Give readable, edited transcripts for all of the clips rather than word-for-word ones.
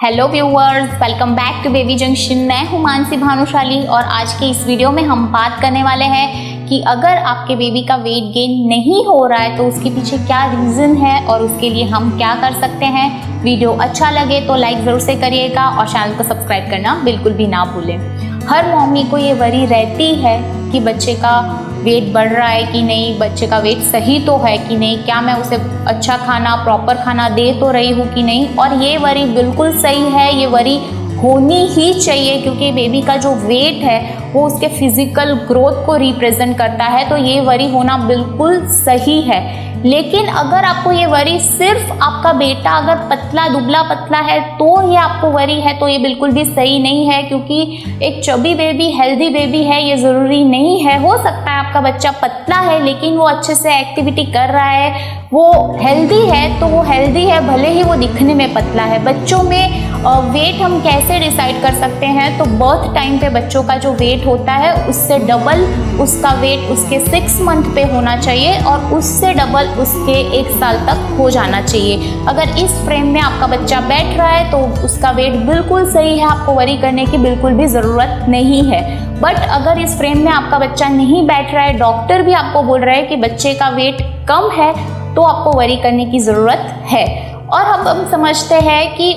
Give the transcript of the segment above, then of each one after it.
Hello viewers, welcome back to baby junction. मैं हूं मानसी भानुशाली और आज के इस वीडियो में हम बात करने वाले हैं कि अगर आपके बेबी का वेट गेन नहीं हो रहा है तो उसके पीछे क्या रीज़न है और उसके लिए हम क्या कर सकते हैं। वीडियो अच्छा लगे तो लाइक ज़रूर से करिएगा और चैनल को सब्सक्राइब करना बिल्कुल भी ना भूलें। हर मम्मी को ये वरी रहती है कि बच्चे का वेट बढ़ रहा है कि नहीं, बच्चे का वेट सही तो है कि नहीं, क्या मैं उसे अच्छा खाना प्रॉपर खाना दे तो रही हूँ कि नहीं। और ये वरी बिल्कुल सही है, ये वरी होनी ही चाहिए क्योंकि बेबी का जो वेट है वो उसके फिजिकल ग्रोथ को रिप्रेजेंट करता है, तो ये वरी होना बिल्कुल सही है। लेकिन अगर आपको ये वरी सिर्फ आपका बेटा अगर पतला दुबला पतला है तो ये आपको वरी है, तो ये बिल्कुल भी सही नहीं है क्योंकि एक चबी बेबी हेल्दी बेबी है ये ज़रूरी नहीं है। हो सकता है आपका बच्चा पतला है लेकिन वो अच्छे से एक्टिविटी कर रहा है, वो हेल्दी है, तो वो हेल्दी है भले ही वो दिखने में पतला है। बच्चों में वेट हम कैसे डिसाइड कर सकते हैं, तो बर्थ टाइम पे बच्चों का जो वेट होता है उससे डबल उसका वेट उसके 6 मंथ पे होना चाहिए और उससे डबल उसके 1 साल तक हो जाना चाहिए। अगर इस फ्रेम में आपका बच्चा बैठ रहा है तो उसका वेट बिल्कुल सही है, आपको वरी करने की बिल्कुल भी ज़रूरत नहीं है। बट अगर इस फ्रेम में आपका बच्चा नहीं बैठ रहा है, डॉक्टर भी आपको बोल रहा है कि बच्चे का वेट कम है, तो आपको वरी करने की ज़रूरत है। और हम समझते हैं कि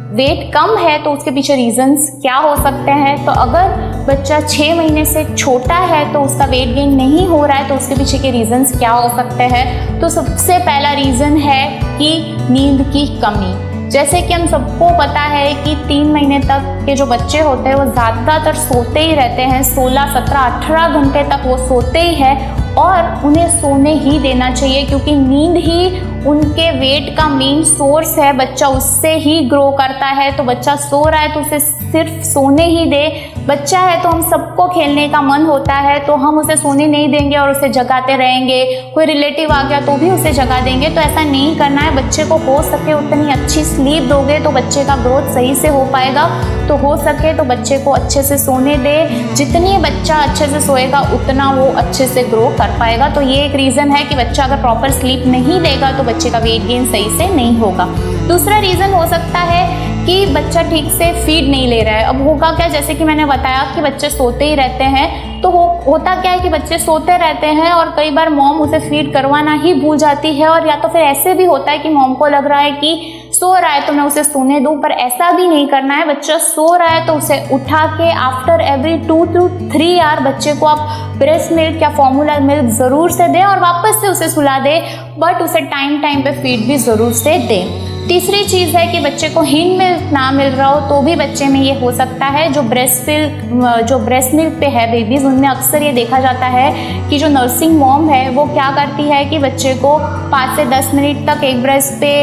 वेट कम है तो उसके पीछे रीजंस क्या हो सकते हैं। तो अगर बच्चा 6 महीने से छोटा है तो उसका वेट गेन नहीं हो रहा है तो उसके पीछे के रीजंस क्या हो सकते हैं। तो सबसे पहला रीज़न है कि नींद की कमी। जैसे कि हम सबको पता है कि 3 महीने तक के जो बच्चे होते हैं वो ज़्यादातर सोते ही रहते हैं, 16, 17, 18 घंटे तक वो सोते ही हैं और उन्हें सोने ही देना चाहिए क्योंकि नींद ही उनके वेट का मेन सोर्स है। बच्चा उससे ही ग्रो करता है, तो बच्चा सो रहा है तो उसे सिर्फ सोने ही दे। बच्चा है तो हम सबको खेलने का मन होता है तो हम उसे सोने नहीं देंगे और उसे जगाते रहेंगे। कोई रिलेटिव आ गया तो भी उसे जगा देंगे, तो ऐसा नहीं करना है। बच्चे को हो सके उतनी अच्छी स्लीप दोगे तो बच्चे का ग्रोथ सही से हो पाएगा। तो हो सके तो बच्चे को अच्छे से सोने दे, जितनी बच्चा अच्छे से सोएगा उतना वो अच्छे से ग्रो कर पाएगा। तो ये एक रीज़न है कि बच्चा अगर प्रॉपर स्लीप नहीं लेगा तो बच्चे का वेट गेन सही से नहीं होगा। दूसरा रीज़न हो सकता है कि बच्चा ठीक से फीड नहीं ले रहा है। अब होगा क्या, जैसे कि मैंने बताया कि बच्चे सोते ही रहते हैं, तो होता क्या है कि बच्चे सोते रहते हैं और कई बार मॉम उसे फीड करवाना ही भूल जाती है। और या तो फिर ऐसे भी होता है कि मॉम को लग रहा है कि सो रहा है तो मैं उसे सोने दूं, पर ऐसा भी नहीं करना है। बच्चा सो रहा है तो उसे उठा के आफ्टर एवरी 2 to 3 आवर बच्चे को आप ब्रेस्ट मिल्क या फॉर्मूला मिल्क ज़रूर से दें और वापस से उसे सुला दें, बट उसे टाइम पे फीड भी ज़रूर से दें। तीसरी चीज़ है कि बच्चे को हिंड मिल्क ना मिल रहा हो तो भी बच्चे में ये हो सकता है। जो ब्रेस्ट मिल्क पे है बेबीज़, उनमें अक्सर ये देखा जाता है कि जो नर्सिंग मॉम है वो क्या करती है कि बच्चे को 5 से 10 मिनट तक एक ब्रेस्ट पे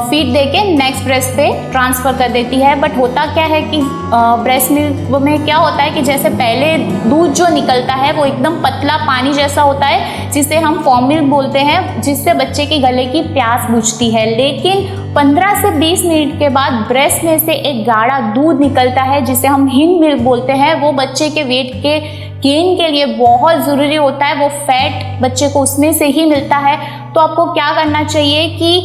फीड देके नेक्स्ट ब्रेस्ट पे ट्रांसफ़र कर देती है। बट होता क्या है कि ब्रेस्ट मिल्क में क्या होता है कि जैसे पहले दूध जो निकलता है वो एकदम पतला पानी जैसा होता है जिसे हम फॉर्म मिल्क बोलते हैं, जिससे बच्चे के गले की प्यास बुझती है। लेकिन 15 से 20 मिनट के बाद ब्रेस्ट में से एक गाढ़ा दूध निकलता है जिसे हम हिंड मिल्क बोलते हैं। वो बच्चे के वेट के गेन के लिए बहुत ज़रूरी होता है, वो फैट बच्चे को उसमें से ही मिलता है। तो आपको क्या करना चाहिए कि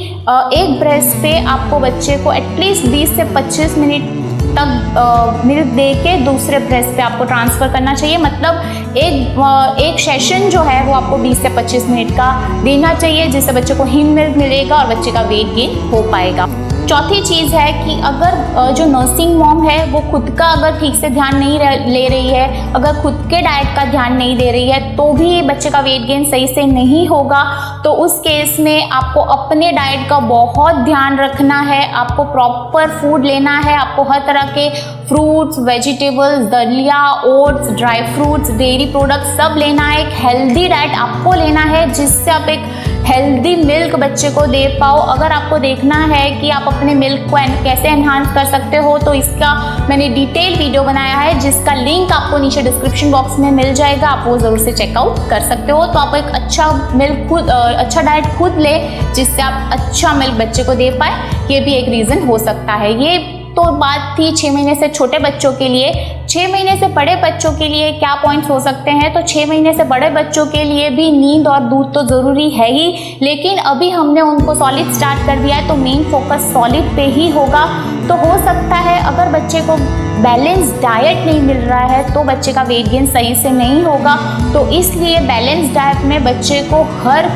एक ब्रेस्ट पे आपको बच्चे को एटलीस्ट 20 से 25 मिनट तक मिल्क दे के दूसरे ब्रेस्ट पे आपको ट्रांसफ़र करना चाहिए। मतलब एक सेशन जो है वो आपको 20 से 25 मिनट का देना चाहिए, जिससे बच्चे को हिंड मिल्क मिलेगा और बच्चे का वेट गेन हो पाएगा। चौथी चीज़ है कि अगर जो नर्सिंग मॉम है वो खुद का अगर ठीक से ध्यान नहीं ले रही है, अगर खुद के डाइट का ध्यान नहीं दे रही है तो भी बच्चे का वेट गेन सही से नहीं होगा। तो उस केस में आपको अपने डाइट का बहुत ध्यान रखना है, आपको प्रॉपर फूड लेना है, आपको हर तरह के फ्रूट्स, वेजिटेबल्स, दलिया, oats, dry fruits, dairy products सब लेना है। एक हेल्दी डाइट आपको लेना है जिससे आप एक हेल्दी मिल्क बच्चे को दे पाओ। अगर आपको देखना है कि आप अपने मिल्क को कैसे एनहांस कर सकते हो तो इसका मैंने डिटेल वीडियो बनाया है जिसका लिंक आपको नीचे डिस्क्रिप्शन बॉक्स में मिल जाएगा, आप वो ज़रूर से चेकआउट कर सकते हो। तो आप एक अच्छा मिल्क अच्छा डाइट खुद ले जिससे आप अच्छा मिल्क बच्चे को दे पाए, ये भी एक रीज़न हो सकता है। ये तो बात थी 6 महीने से छोटे बच्चों के लिए। 6 महीने से बड़े बच्चों के लिए क्या पॉइंट्स हो सकते हैं? तो 6 महीने से बड़े बच्चों के लिए भी नींद और दूध तो ज़रूरी है ही, लेकिन अभी हमने उनको सॉलिड स्टार्ट कर दिया है तो मेन फोकस सॉलिड पे ही होगा। तो हो सकता है अगर बच्चे को बैलेंस डाइट नहीं मिल रहा है तो बच्चे का वेट गेन सही से नहीं होगा। तो इसलिए बैलेंस डाइट में बच्चे को हर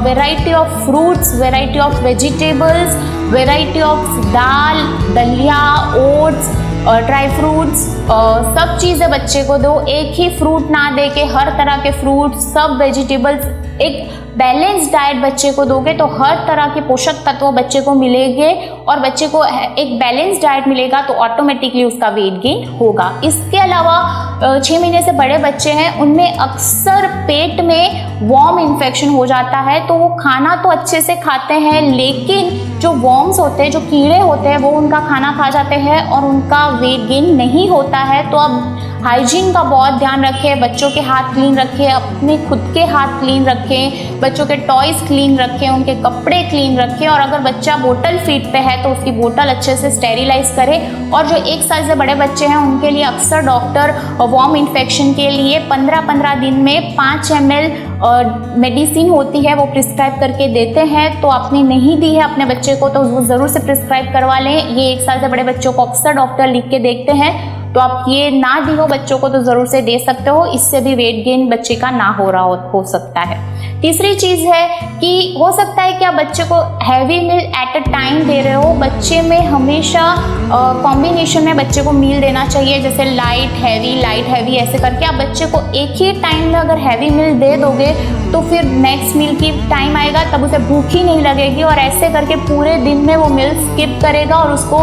variety of fruits, variety of vegetables, variety of दाल, दलिया, ओट्स और ड्राई फ्रूट्स, सब चीज़ें बच्चे को दो। एक ही फ्रूट ना दे के हर तरह के फ्रूट्स, सब वेजिटेबल्स, एक बैलेंस डाइट बच्चे को दोगे तो हर तरह के पोषक तत्व बच्चे को मिलेंगे और बच्चे को एक बैलेंस डाइट मिलेगा तो ऑटोमेटिकली उसका वेट गेन होगा। इसके अलावा 6 महीने से बड़े बच्चे हैं उनमें अक्सर पेट में वॉर्म इन्फेक्शन हो जाता है। तो वो खाना तो अच्छे से खाते हैं लेकिन जो वॉर्म्स होते हैं, जो कीड़े होते हैं, वो उनका खाना खा जाते हैं और उनका वेट गेन नहीं होता है। तो अब हाइजीन का बहुत ध्यान रखें, बच्चों के हाथ क्लीन रखें, अपने खुद के हाथ क्लीन रखें, बच्चों के टॉयज़ क्लीन रखें, उनके कपड़े क्लीन रखें और अगर बच्चा बोतल फीड पे है तो उसकी बोतल अच्छे से स्टेरिलाइज करें। और जो 1 साल से बड़े बच्चे हैं उनके लिए अक्सर डॉक्टर वॉर्म इन्फेक्शन के लिए 15-15 दिन में 5 ml मेडिसिन होती है वो प्रिस्क्राइब करके देते हैं। तो आपने नहीं दी है अपने बच्चे को तो वो ज़रूर से प्रिस्क्राइब करवा लें। ये 1 साल से बड़े बच्चों को अक्सर डॉक्टर लिख के देखते हैं, तो आप ये ना दी हो बच्चों को तो ज़रूर से दे सकते हो। इससे भी वेट गेन बच्चे का ना हो सकता है। तीसरी चीज़ है कि हो सकता है कि आप बच्चे को heavy meal at a time दे रहे हो। बच्चे में हमेशा कॉम्बिनेशन में बच्चे को मील देना चाहिए, जैसे लाइट हैवी ऐसे करके। आप बच्चे को एक ही टाइम में अगर हैवी मील दे दोगे तो फिर नेक्स्ट मील की टाइम आएगा तब उसे भूख ही नहीं लगेगी और ऐसे करके पूरे दिन में वो मील स्किप करेगा और उसको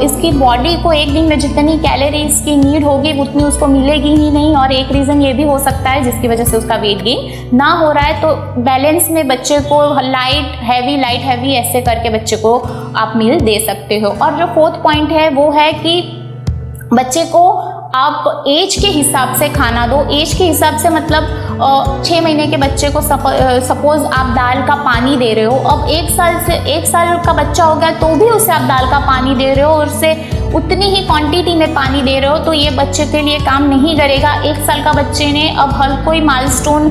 इसकी बॉडी को एक दिन में जितनी कैलोरीज की नीड होगी उतनी उसको मिलेगी ही नहीं। और एक रीज़न ये भी हो सकता है जिसकी वजह से उसका वेट गेन ना हो रहा है। तो बैलेंस में बच्चे को लाइट हैवी ऐसे करके बच्चे को आप मील दे सकते हो। और जो 4th पॉइंट है वो है कि बच्चे को आप एज के हिसाब से खाना दो। एज के हिसाब से मतलब 6 महीने के बच्चे को सपोज आप दाल का पानी दे रहे हो, अब 1 साल का बच्चा हो गया तो भी उसे आप दाल का पानी दे रहे हो और उसे उतनी ही क्वांटिटी में पानी दे रहे हो तो ये बच्चे के लिए काम नहीं करेगा। 1 साल का बच्चे ने अब हर कोई माइलस्टोन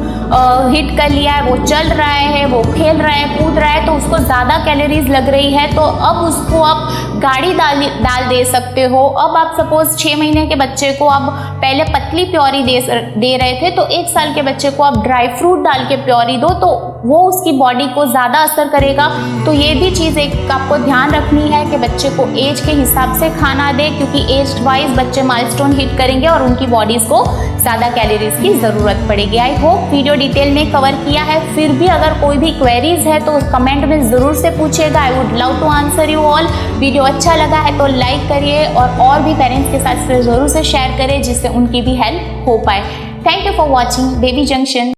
हिट कर लिया है, वो चल रहा है, वो खेल रहा है, कूद रहा है, तो उसको ज़्यादा कैलोरीज लग रही है। तो अब उसको आप गाढ़ी दाल दे सकते हो। अब आप सपोज 6 महीने के बच्चे को आप पहले पतली प्योरी दे रहे थे तो 1 साल के बच्चे को आप ड्राई फ्रूट डाल के प्योरी दो तो वो उसकी बॉडी को ज़्यादा असर करेगा। तो ये भी चीज़ एक आपको ध्यान रखनी है कि बच्चे को एज के हिसाब से खाना दे, क्योंकि एज वाइज बच्चे माइलस्टोन हिट करेंगे और उनकी बॉडीज़ को ज़्यादा कैलोरीज की ज़रूरत पड़ेगी। आई होप वीडियो डिटेल में कवर किया है। फिर भी अगर कोई भी क्वेरीज है तो कमेंट में ज़रूर से पूछिएगा। I would love to answer you all. Video अच्छा लगा है तो लाइक करिए और भी पेरेंट्स के साथ ज़रूर से शेयर करें जिससे उनकी भी हेल्प हो पाए। Thank you for watching baby junction.